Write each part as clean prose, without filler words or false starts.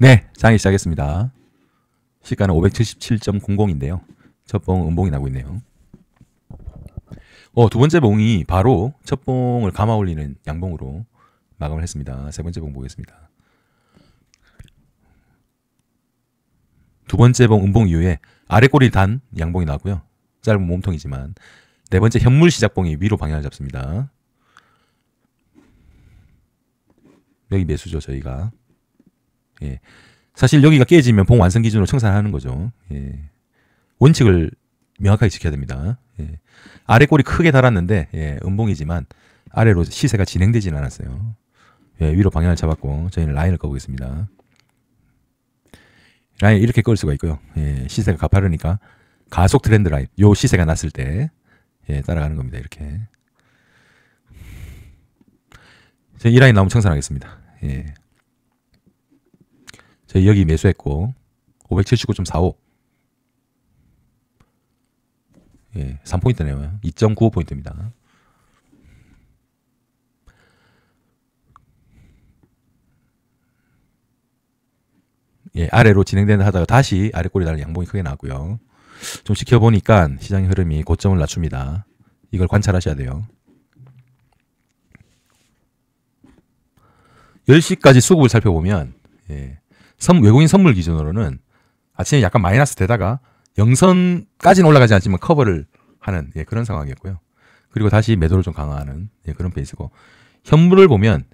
네, 장이 시작했습니다. 시가는 577.00인데요. 첫 봉 음봉이 나고 있네요. 두 번째 봉이 바로 첫 봉을 감아 올리는 양봉으로 마감을 했습니다. 세 번째 봉 보겠습니다. 두 번째 봉 음봉 이후에 아래 꼬리 단 양봉이 나왔고요. 짧은 몸통이지만 네 번째 현물 시작봉이 위로 방향을 잡습니다. 여기 매수죠, 저희가. 예. 사실 여기가 깨지면 봉 완성 기준으로 청산하는 거죠. 예. 원칙을 명확하게 지켜야 됩니다. 예. 아래 꼬리 크게 달았는데 음봉이지만 아래로 시세가 진행되지는 않았어요. 예, 위로 방향을 잡았고 저희는 라인을 꺼보겠습니다. 라인 이렇게 끌 수가 있고요. 예, 시세가 가파르니까 가속 트렌드 라인, 요 시세가 났을 때 따라가는 겁니다. 이렇게. 저희 이 라인 나오면 청산하겠습니다. 예. 저희 여기 매수했고 579.45. 예, 3포인트네요. 2.95포인트입니다. 예, 아래로 진행된다 하다가 다시 아래 꼬리 달린 양봉이 크게 나왔고요. 좀 지켜보니까 시장의 흐름이 고점을 낮춥니다. 이걸 관찰하셔야 돼요. 10시까지 수급을 살펴보면 외국인 선물 기준으로는 아침에 약간 마이너스 되다가 영선까지는 올라가지 않지만 커버를 하는 그런 상황이었고요. 그리고 다시 매도를 좀 강화하는 그런 페이스고, 현물을 보면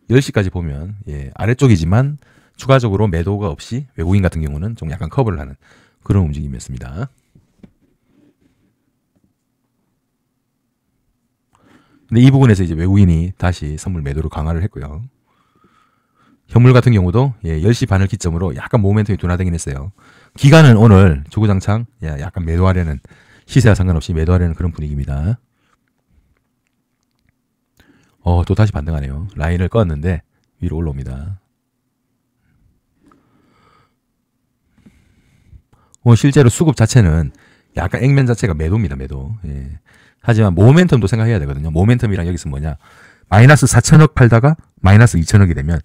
10시까지 보면 아래쪽이지만 추가적으로 매도가 없이 외국인 같은 경우는 좀 약간 커버를 하는 그런 움직임이었습니다. 근데 이 부분에서 이제 외국인이 다시 선물 매도를 강화를 했고요. 현물 같은 경우도 10시 반을 기점으로 약간 모멘텀이 둔화되긴 했어요. 기간은 오늘 주구장창 약간 매도하려는, 시세와 상관없이 매도하려는 그런 분위기입니다. 또 다시 반등하네요. 라인을 껐는데 위로 올라옵니다. 실제로 수급 자체는 약간 액면 자체가 매도입니다. 매도. 하지만 모멘텀도 생각해야 되거든요. 모멘텀이란 여기서 뭐냐, 마이너스 4천억 팔다가 마이너스 2천억이 되면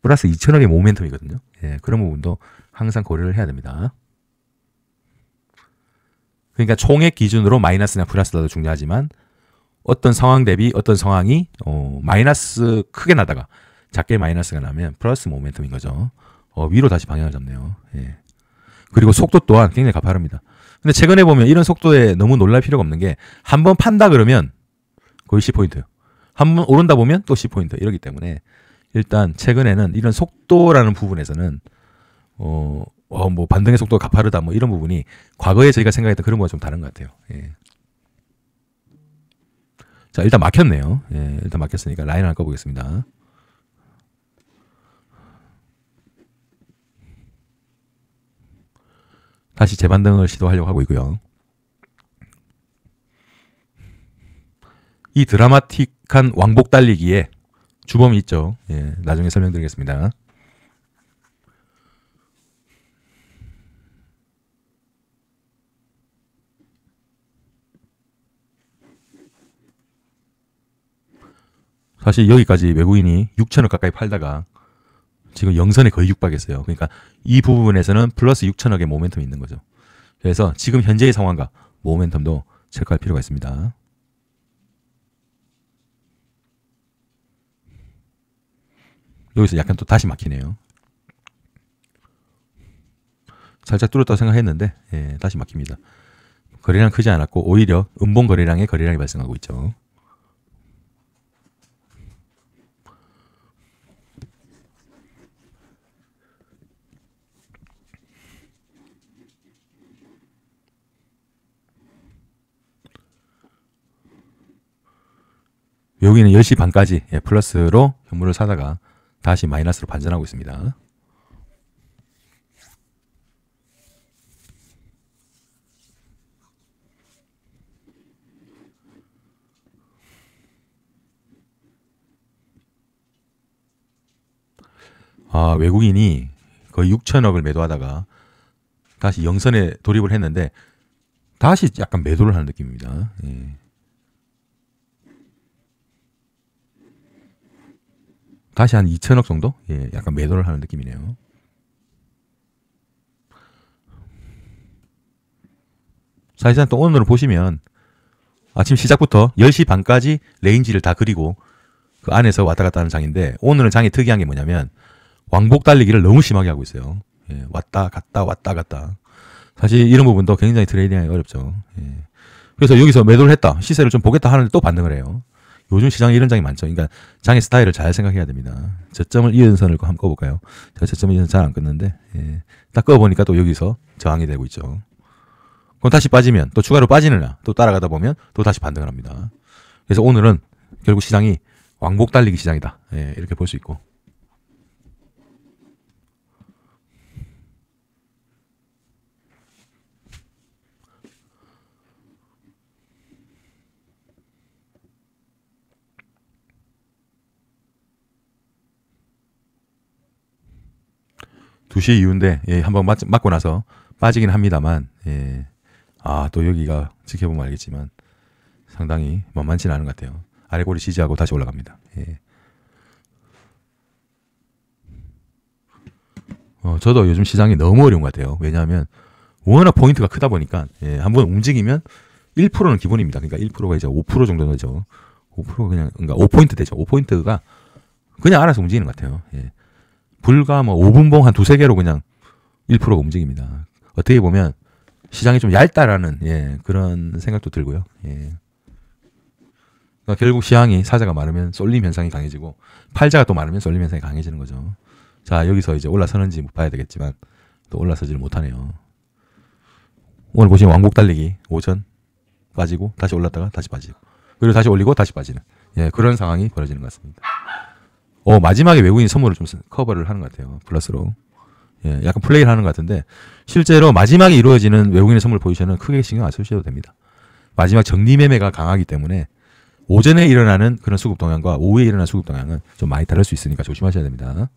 플러스 2천억의 모멘텀이거든요. 그런 부분도 항상 고려를 해야 됩니다. 그러니까 총액 기준으로 마이너스나 플러스라도 중요하지만 어떤 상황 대비 어떤 상황이 마이너스 크게 나다가 작게 마이너스가 나면 플러스 모멘텀인 거죠. 위로 다시 방향을 잡네요. 그리고 속도 또한 굉장히 가파릅니다. 근데 최근에 보면 이런 속도에 너무 놀랄 필요가 없는 게, 한번 판다 그러면 거의 10포인트, 한번 오른다 보면 또 10포인트 이러기 때문에 일단 최근에는 이런 속도라는 부분에서는 뭐 반등의 속도가 가파르다 뭐 이런 부분이 과거에 저희가 생각했던 그런 거와 좀 다른 것 같아요. 자, 일단 막혔네요. 일단 막혔으니까 라인 하나 꺼보겠습니다. 다시 재반등을 시도하려고 하고 있고요. 이 드라마틱한 왕복 달리기에 주범이 있죠. 나중에 설명드리겠습니다. 사실 여기까지 외국인이 6천억 가까이 팔다가 지금 영선에 거의 육박했어요. 그러니까 이 부분에서는 플러스 6천억의 모멘텀이 있는 거죠. 그래서 지금 현재의 상황과 모멘텀도 체크할 필요가 있습니다. 여기서 약간 또 다시 막히네요. 살짝 뚫었다고 생각했는데 다시 막힙니다. 거래량 크지 않았고 오히려 음봉 거래량에 거래량이 발생하고 있죠. 여기는 10시 반까지 플러스로 현물을 사다가 다시 마이너스로 반전하고 있습니다. 외국인이 거의 6천억을 매도하다가 다시 영선에 돌입을 했는데 다시 약간 매도를 하는 느낌입니다. 다시 한 2천억 정도? 예, 약간 매도를 하는 느낌이네요. 사실상 또 오늘을 보시면 아침 시작부터 10시 반까지 레인지를 다 그리고 그 안에서 왔다 갔다 하는 장인데, 오늘은 장이 특이한 게 뭐냐면 왕복 달리기를 너무 심하게 하고 있어요. 예, 왔다 갔다 왔다 갔다. 사실 이런 부분도 굉장히 트레이딩하기 어렵죠. 예. 그래서 여기서 매도를 했다, 시세를 좀 보겠다 하는데 또 반등을 해요. 요즘 시장에 이런 장이 많죠. 그러니까 장의 스타일을 잘 생각해야 됩니다. 저점을 이은 선을 한번 꺼볼까요? 제가 저점을 이은 선 잘 안 끊는데, 예. 딱 꺼보니까 또 여기서 저항이 되고 있죠. 그럼 다시 빠지면 또 추가로 빠지느냐, 또 따라가다 보면 또 다시 반등을 합니다. 그래서 오늘은 결국 시장이 왕복 달리기 시장이다. 예, 이렇게 볼 수 있고. (2시) 이후인데, 예, 한번 맞고 나서 빠지긴 합니다만, 예. 아, 또 여기가 지켜보면 알겠지만 상당히 만만치는 않은 것 같아요. 아래꼬리 지지하고 다시 올라갑니다. 예. 저도 요즘 시장이 너무 어려운 것 같아요. 왜냐하면 워낙 포인트가 크다 보니까, 예, 한번 움직이면 1%는 기본입니다. 그러니까 1%가 이제 5% 정도 되죠. 5% 그러니까 5포인트 되죠. 5포인트가 그냥 알아서 움직이는 것 같아요. 예. 불과 뭐 5분봉 한 두세 개로 그냥 1%가 움직입니다. 어떻게 보면 시장이 좀 얇다라는, 예, 그런 생각도 들고요. 예. 그러니까 결국 시장이 사자가 많으면 쏠림 현상이 강해지고 팔자가 또 많으면 쏠림 현상이 강해지는 거죠. 자, 여기서 이제 올라서는지 봐야 되겠지만 또 올라서지를 못하네요. 오늘 보시면 왕복 달리기 오전 빠지고 다시 올랐다가 다시 빠지고 그리고 다시 올리고 다시 빠지는, 예, 그런 상황이 벌어지는 것 같습니다. 마지막에 외국인 선물을 좀 커버를 하는 것 같아요. 플러스로. 예, 약간 플레이를 하는 것 같은데 실제로 마지막에 이루어지는 외국인의 선물 포지션은 크게 신경 안 쓰셔도 됩니다. 마지막 정리 매매가 강하기 때문에 오전에 일어나는 그런 수급 동향과 오후에 일어나는 수급 동향은 좀 많이 다를 수 있으니까 조심하셔야 됩니다.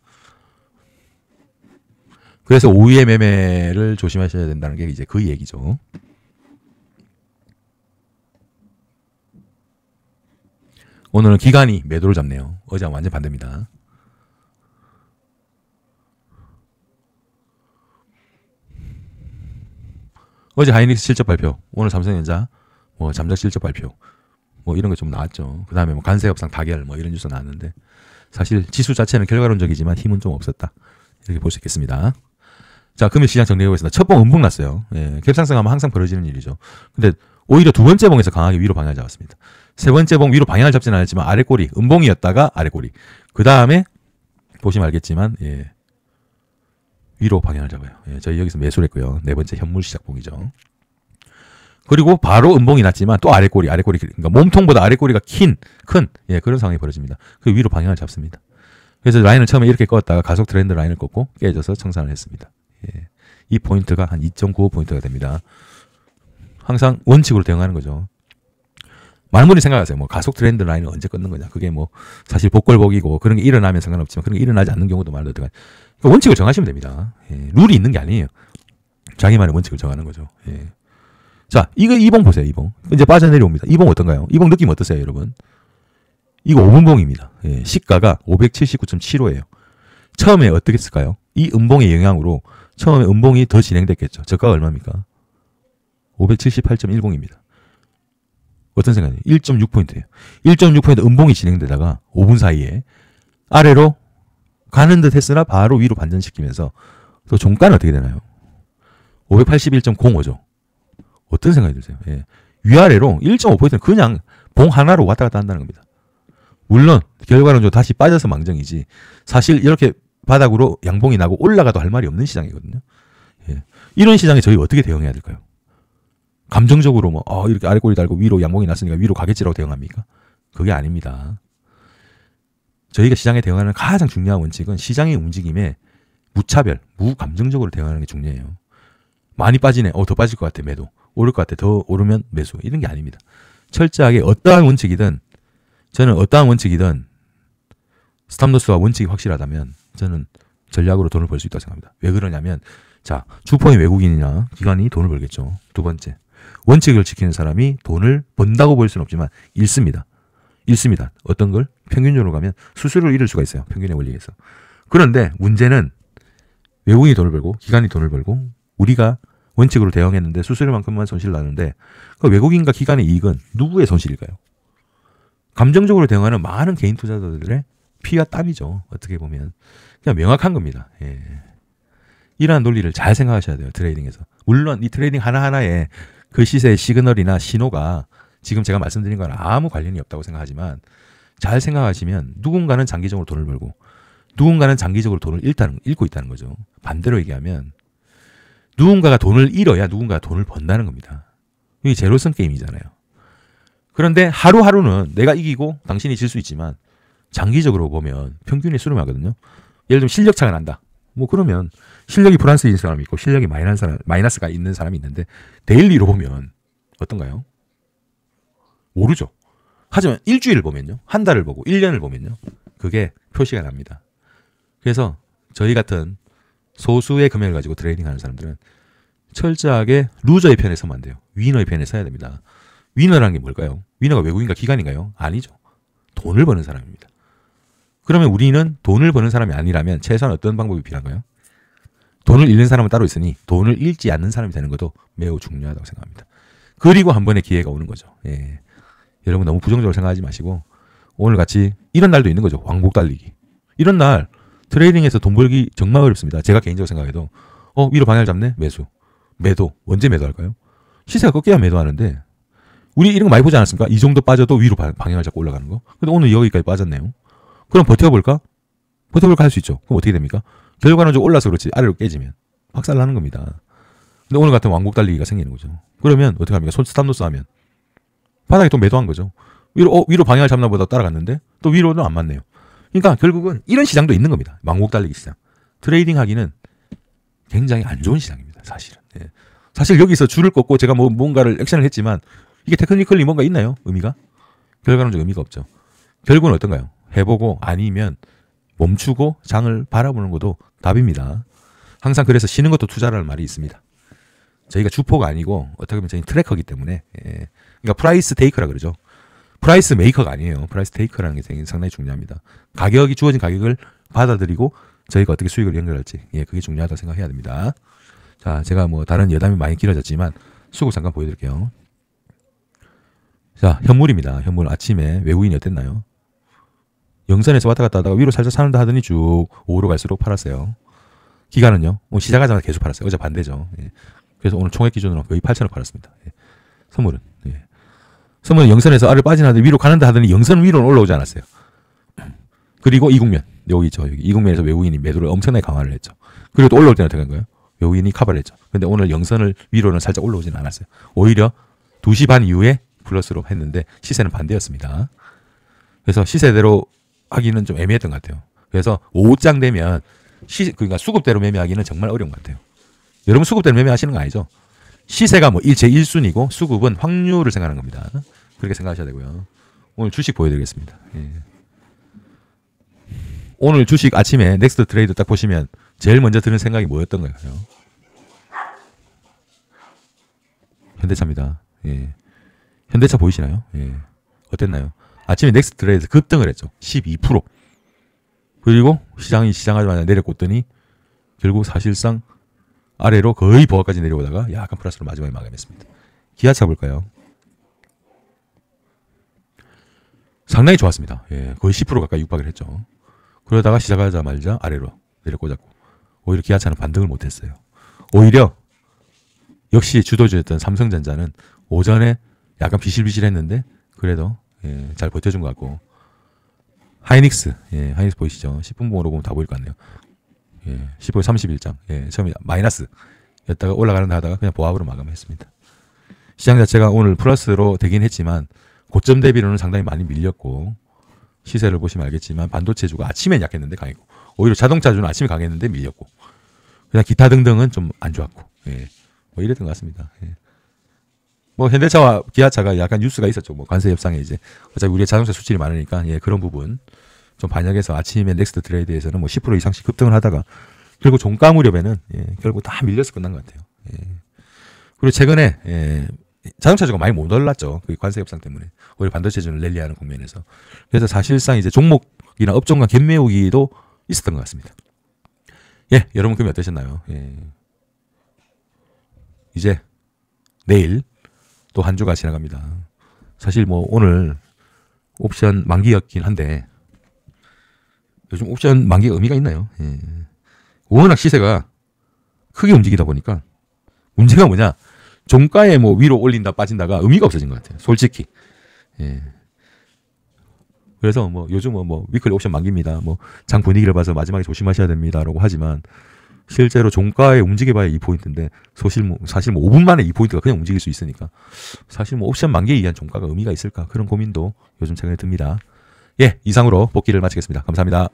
그래서 오후에 매매를 조심하셔야 된다는 게 이제 그 얘기죠. 오늘은 기관이 매도를 잡네요. 어제랑 완전 반대입니다. 어제 하이닉스 실적 발표, 오늘 삼성전자 뭐 잠적 실적 발표, 뭐 이런 거 좀 나왔죠. 그 다음에 뭐 간세협상 타결 뭐 이런 뉴스 나왔는데 사실 지수 자체는 결과론적이지만 힘은 좀 없었다, 이렇게 볼 수 있겠습니다. 자, 금일 시장 정리해보겠습니다. 첫 봉 음봉 났어요. 예, 갭상승하면 항상 벌어지는 일이죠. 근데 오히려 두 번째 봉에서 강하게 위로 방향을 잡았습니다. 세 번째 봉 위로 방향을 잡지는 않았지만 아래꼬리 음봉이었다가 아래꼬리, 그 다음에 보시면 알겠지만, 예, 위로 방향을 잡아요. 예, 저희 여기서 매수를 했고요. 네 번째 현물 시작봉이죠. 그리고 바로 음봉이 났지만 또 아래꼬리, 그러니까 몸통보다 아래꼬리가 큰, 예, 그런 상황이 벌어집니다. 그 위로 방향을 잡습니다. 그래서 라인을 처음에 이렇게 껐다가 가속 트렌드 라인을 꺾고 깨져서 청산을 했습니다. 예, 이 포인트가 한 2.95포인트가 됩니다. 항상 원칙으로 대응하는 거죠. 많은 분이 생각하세요. 뭐 가속 트렌드 라인을 언제 끊는 거냐. 그게 뭐 사실 복걸복이고 그런 게 일어나면 상관없지만 그런 게 일어나지 않는 경우도 많아요. 그러니까 원칙을 정하시면 됩니다. 예, 룰이 있는 게 아니에요. 자기만의 원칙을 정하는 거죠. 예. 자, 이거 이봉 보세요. 이봉 이제 빠져내려옵니다. 이봉 어떤가요? 이봉 느낌 어떠세요, 여러분? 이거 5분봉입니다. 예, 시가가 579.75예요. 처음에 어떻게 했을까요? 이 음봉의 영향으로 처음에 음봉이 더 진행됐겠죠. 저가가 얼마입니까? 578.10입니다. 어떤 생각이에요? 1.6포인트예요. 1.6포인트 음봉이 진행되다가 5분 사이에 아래로 가는 듯 했으나 바로 위로 반전시키면서 또 종가는 어떻게 되나요? 581.05죠. 어떤 생각이 드세요? 예. 위아래로 1.5포인트는 그냥 봉 하나로 왔다 갔다 한다는 겁니다. 물론 결과론적으로 다시 빠져서 망정이지 사실 이렇게 바닥으로 양봉이 나고 올라가도 할 말이 없는 시장이거든요. 예. 이런 시장에 저희 어떻게 대응해야 될까요? 감정적으로 뭐 이렇게 아래꼬리 달고 위로 양봉이 났으니까 위로 가겠지라고 대응합니까? 그게 아닙니다. 저희가 시장에 대응하는 가장 중요한 원칙은 시장의 움직임에 무차별, 무감정적으로 대응하는 게 중요해요. 많이 빠지네. 더 빠질 것 같아. 매도. 오를 것 같아. 더 오르면 매수. 이런 게 아닙니다. 철저하게 어떠한 원칙이든 스탑로스와 원칙이 확실하다면 저는 전략으로 돈을 벌 수 있다고 생각합니다. 왜 그러냐면 자, 주포인 외국인이나 기관이 돈을 벌겠죠. 두 번째, 원칙을 지키는 사람이 돈을 번다고 볼 수는 없지만 잃습니다. 잃습니다. 어떤 걸? 평균적으로 가면 수수료를 잃을 수가 있어요. 평균의 원리에서. 그런데 문제는 외국인이 돈을 벌고 기관이 돈을 벌고 우리가 원칙으로 대응했는데 수수료만큼만 손실 나는데 그 외국인과 기관의 이익은 누구의 손실일까요? 감정적으로 대응하는 많은 개인 투자자들의 피와 땀이죠. 어떻게 보면 그냥 명확한 겁니다. 예. 이러한 논리를 잘 생각하셔야 돼요. 트레이딩에서. 물론 이 트레이딩 하나하나에 그 시세의 시그널이나 신호가 지금 제가 말씀드린 거랑 아무 관련이 없다고 생각하지만 잘 생각하시면 누군가는 장기적으로 돈을 벌고 누군가는 장기적으로 돈을 잃고 있다는 거죠. 반대로 얘기하면 누군가가 돈을 잃어야 누군가가 돈을 번다는 겁니다. 이게 제로섬 게임이잖아요. 그런데 하루하루는 내가 이기고 당신이 질 수 있지만 장기적으로 보면 평균이 수렴하거든요. 예를 들면 실력차가 난다. 뭐 그러면 실력이 플러스인 사람이 있고 실력이 마이너스가 있는 사람이 있는데 데일리로 보면 어떤가요? 모르죠. 하지만 일주일을 보면요. 한 달을 보고 1년을 보면요. 그게 표시가 납니다. 그래서 저희 같은 소수의 금액을 가지고 트레이딩하는 사람들은 철저하게 루저의 편에 서면 안 돼요. 위너의 편에 서야 됩니다. 위너라는 게 뭘까요? 위너가 외국인가 기관인가요? 아니죠. 돈을 버는 사람입니다. 그러면 우리는 돈을 버는 사람이 아니라면 최소한 어떤 방법이 필요한가요? 돈을 잃는 사람은 따로 있으니 돈을 잃지 않는 사람이 되는 것도 매우 중요하다고 생각합니다. 그리고 한 번의 기회가 오는 거죠. 예. 여러분 너무 부정적으로 생각하지 마시고 오늘 같이 이런 날도 있는 거죠. 왕복 달리기. 이런 날 트레이딩에서 돈 벌기 정말 어렵습니다. 제가 개인적으로 생각해도 위로 방향을 잡네? 매수. 매도. 언제 매도할까요? 시세가 꺾여야 매도하는데 우리 이런 거 많이 보지 않았습니까? 이 정도 빠져도 위로 방향을 잡고 올라가는 거. 근데 오늘 여기까지 빠졌네요. 그럼 버텨볼까? 버텨볼까 할 수 있죠. 그럼 어떻게 됩니까? 결과는 좀 올라서 그렇지 아래로 깨지면 박살 나는 겁니다. 근데 오늘 같은 왕복 달리기가 생기는 거죠. 그러면 어떻게 합니까? 스탑로스 하면 바닥에 또 매도한 거죠. 위로 방향을 잡나 보다 따라갔는데 또 위로는 안 맞네요. 그러니까 결국은 이런 시장도 있는 겁니다. 왕복 달리기 시장. 트레이딩 하기는 굉장히 안 좋은 시장입니다. 사실은. 예. 사실 여기서 줄을 꺾고 제가 뭔가를 액션을 했지만 이게 테크니컬리 뭔가 있나요? 의미가? 결과론적 의미가 없죠. 결국은 어떤가요? 해보고 아니면 멈추고 장을 바라보는 것도 답입니다. 항상 그래서 쉬는 것도 투자라는 말이 있습니다. 저희가 주포가 아니고 어떻게 보면 저희는 트래커이기 때문에 그러니까 프라이스 테이커라 그러죠. 프라이스 메이커가 아니에요. 프라이스 테이커라는 게 상당히 중요합니다. 가격이 주어진 가격을 받아들이고 저희가 어떻게 수익을 연결할지 그게 중요하다고 생각해야 됩니다. 자, 제가 다른 여담이 많이 길어졌지만 수급 잠깐 보여드릴게요. 자, 현물입니다. 현물 아침에 외국인이 어땠나요? 영선에서 왔다 갔다 하다가 위로 살짝 사는다 하더니 쭉 5로 갈수록 팔았어요. 기간은요? 시작하자마자 계속 팔았어요. 어제 반대죠. 그래서 오늘 총액 기준으로 거의 8천억 팔았습니다. 선물은. 선물은 영선에서 아래로 빠지는데 위로 가는다 하더니 영선 위로는 올라오지 않았어요. 그리고 이국면. 여기 있죠. 여기 이국면에서 외국인이 매도를 엄청나게 강화를 했죠. 그리고 또 올라올 때는 어떻게 한 거예요? 외국인이 커버를 했죠. 근데 오늘 영선을 위로는 살짝 올라오지는 않았어요. 오히려 2시 반 이후에 플러스로 했는데 시세는 반대였습니다. 그래서 시세대로 하기는 좀 애매했던 것 같아요. 그래서 오후장 되면 그러니까 수급대로 매매하기는 정말 어려운 것 같아요. 여러분 수급대로 매매하시는 거 아니죠? 시세가 제1순위고 수급은 확률을 생각하는 겁니다. 그렇게 생각하셔야 되고요. 오늘 주식 보여드리겠습니다. 오늘 주식 아침에 넥스트 트레이드 딱 보시면 제일 먼저 드는 생각이 뭐였던 거예요? 현대차입니다. 현대차 보이시나요? 어땠나요? 아침에 넥스트 트레이드 급등을 했죠. 12%. 그리고 시장이 시장하자마자 내려꽂더니 결국 사실상 아래로 거의 보합까지 내려오다가 약간 플러스로 마지막에 마감했습니다. 기아차 볼까요? 상당히 좋았습니다. 거의 10% 가까이 육박을 했죠. 그러다가 시작하자마자 아래로 내려꽂았고 오히려 기아차는 반등을 못했어요. 오히려 역시 주도주였던 삼성전자는 오전에 약간 비실비실했는데 그래도 잘 버텨준 것 같고 하이닉스 하이닉스 보이시죠? 10분봉으로 보면 다 보일 것 같네요. 10월 31장 처음에 마이너스 였다가 올라가는다 하다가 그냥 보합으로 마감했습니다. 시장 자체가 오늘 플러스로 되긴 했지만 고점 대비로는 상당히 많이 밀렸고 시세를 보시면 알겠지만 반도체주가 아침엔 약했는데 강했고 오히려 자동차주는 아침에 강했는데 밀렸고 그냥 기타 등등은 좀 안 좋았고 이랬던 것 같습니다. 현대차와 기아차가 약간 뉴스가 있었죠. 관세 협상에 이제 어차피 우리가 자동차 수출이 많으니까 그런 부분 좀 반영해서 아침에 넥스트 트레이드에서는 10% 이상씩 급등을 하다가 결국 종가 무렵에는 결국 다 밀려서 끝난 것 같아요. 그리고 최근에 자동차주가 많이 못 올랐죠. 그 관세 협상 때문에. 오히려 반도체주는 랠리하는 국면에서. 그래서 사실상 이제 종목이나 업종 간 갭매우기도 있었던 것 같습니다. 예, 여러분 금이 어떠셨나요? 예. 이제 내일 또 한 주가 지나갑니다. 사실 뭐 오늘 옵션 만기였긴 한데 요즘 옵션 만기가 의미가 있나요? 예. 워낙 시세가 크게 움직이다 보니까 문제가 뭐냐? 종가에 뭐 위로 올린다 빠진다가 의미가 없어진 것 같아요. 솔직히. 예. 그래서 뭐 요즘은 뭐 위클리 옵션 만기입니다. 뭐 장 분위기를 봐서 마지막에 조심하셔야 됩니다라고 하지만 실제로 종가에 움직여봐야 2포인트인데 사실 뭐 5분 만에 2포인트가 그냥 움직일 수 있으니까 사실 뭐 옵션 만기에 의한 종가가 의미가 있을까 그런 고민도 요즘 최근에 듭니다. 예, 이상으로 복귀를 마치겠습니다. 감사합니다.